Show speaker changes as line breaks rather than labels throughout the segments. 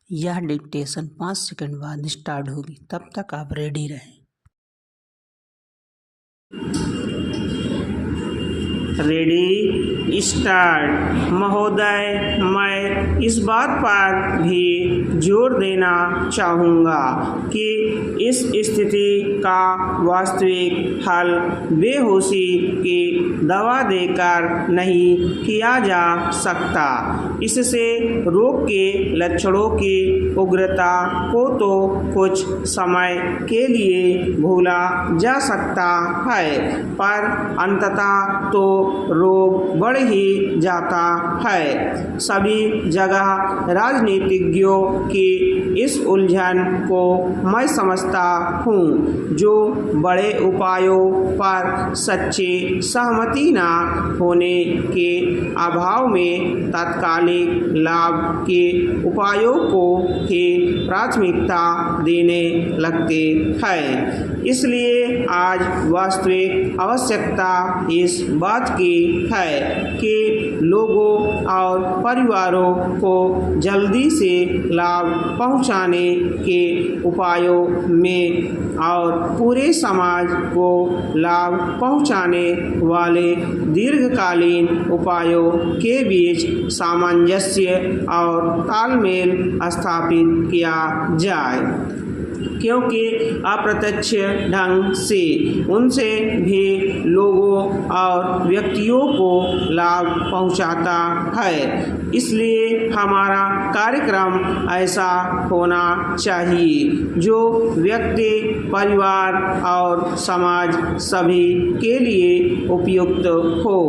यह dictation 5 second बाद start होगी, तब तक आप रेडी रहें। Ready start. महोदय, मैं इस बात पर भी जोर देना चाहूँगा कि इस स्थिति का वास्तविक हल बेहोशी की दवा देकर नहीं किया जा सकता। इससे रोग के लक्षणों की उग्रता को तो कुछ समय के लिए भूला जा सकता है, पर अंततः तो रोग बढ़ ही जाता है। सभी जगह राजनीतिज्ञों की इस उलझन को मैं समझता हूँ, जो बड़े उपायों पर सच्ची सहमति न होने के अभाव में तात्कालिक लाभ के उपायों को ही प्राथमिकता देने लगते हैं। इसलिए आज वास्तविक आवश्यकता इस बात की है कि लोगों और परिवारों को जल्दी से लाभ पहुंचाने के उपायों में और पूरे समाज को लाभ पहुंचाने वाले दीर्घकालीन उपायों के बीच सामंजस्य और तालमेल स्थापित किया जाए, क्योंकि अप्रत्यक्ष ढंग से उनसे भी लोगों और व्यक्तियों को लाभ पहुंचाता है। इसलिए हमारा कार्यक्रम ऐसा होना चाहिए जो व्यक्ति, परिवार और समाज सभी के लिए उपयुक्त हो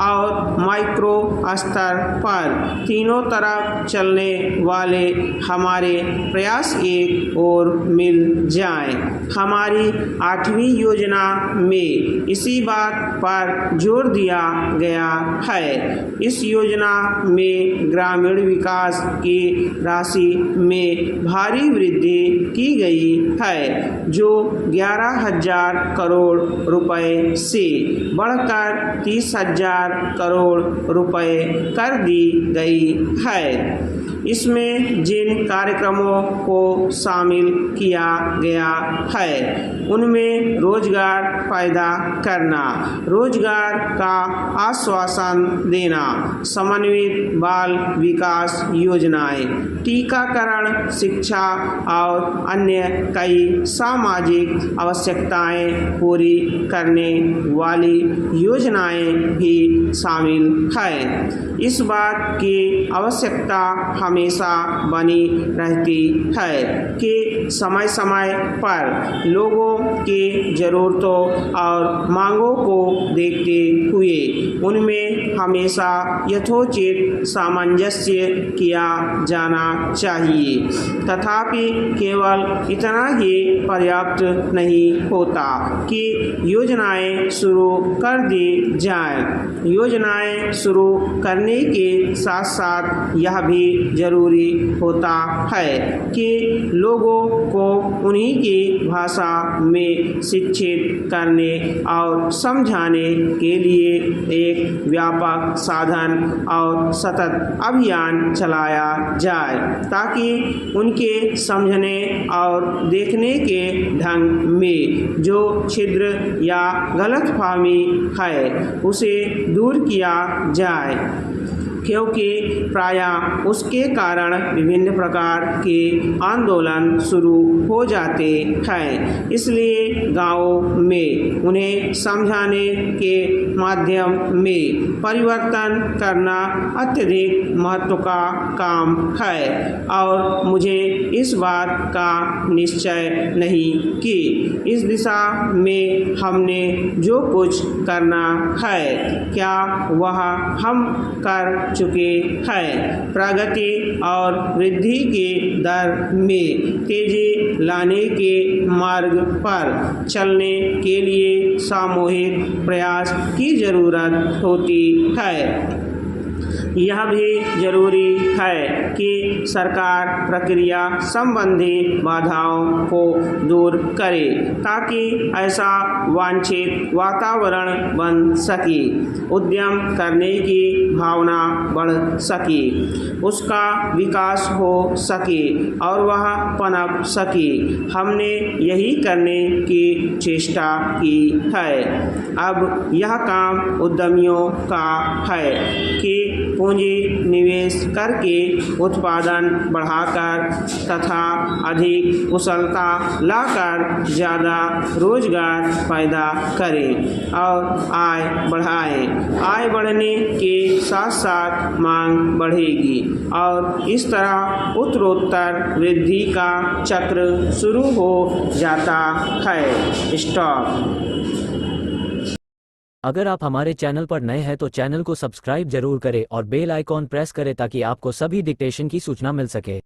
और माइक्रो स्तर पर तीनों तरफ चलने वाले हमारे प्रयास एक और मिल जाए। हमारी 8वीं योजना में इसी बात पर जोर दिया गया है। इस योजना में ग्रामीण विकास की राशि में भारी वृद्धि की गई है, जो 11,000 करोड़ रुपए से बढ़कर 30,000 करोड़ रुपए कर दी गई है। इसमें जिन कार्यक्रमों को शामिल किया गया है उनमें रोजगार पैदा करना, रोजगार का आश्वासन देना, समन्वित बाल विकास योजनाएं, टीकाकरण, शिक्षा और अन्य कई सामाजिक आवश्यकताएं पूरी करने वाली योजनाएं भी शामिल है। इस बात की आवश्यकता हमेशा बनी रहती है कि समय समय पर लोगों की ज़रूरतों और मांगों को देखते हुए उनमें हमेशा यथोचित सामंजस्य किया जाना चाहिए। तथापि केवल इतना ही पर्याप्त नहीं होता कि योजनाएं शुरू कर दी जाएं। योजनाएं शुरू करने के साथ साथ यह भी जरूरी होता है कि लोगों को उन्हीं की भाषा में शिक्षित करने और समझाने के लिए एक व्यापक साधन और सतत अभियान चलाया जाए, ताकि उनके समझने और देखने के ढंग में जो छिद्र या गलतफहमी है उसे दूर किया जाए, क्योंकि प्रायः उसके कारण विभिन्न प्रकार के आंदोलन शुरू हो जाते हैं। इसलिए गाँवों में उन्हें समझाने के माध्यम में परिवर्तन करना अत्यधिक महत्व का काम है और मुझे इस बात का निश्चय नहीं कि इस दिशा में हमने जो कुछ करना है क्या वह हम कर चुके हैं। प्रगति और वृद्धि के दर में तेजी लाने के मार्ग पर चलने के लिए सामूहिक प्रयास की जरूरत होती है।
यह भी जरूरी है कि सरकार प्रक्रिया संबंधी बाधाओं को दूर करे ताकि ऐसा वांछित वातावरण बन सके, उद्यम करने की भावना बढ़ सके, उसका विकास हो सके और वह पनप सके। हमने यही करने की चेष्टा की है। अब यह काम उद्यमियों का है कि पूंजी निवेश करके उत्पादन बढ़ाकर तथा अधिक कुशलता लाकर ज़्यादा रोजगार पैदा करें और आय बढ़ाएं। आय बढ़ने के साथ साथ मांग बढ़ेगी और इस तरह उत्तरोत्तर वृद्धि का चक्र शुरू हो जाता है। स्टॉप।
अगर आप हमारे चैनल पर नए हैं तो चैनल को सब्सक्राइब जरूर करें और बेल आइकॉन प्रेस करें ताकि आपको सभी डिक्टेशन की सूचना मिल सके।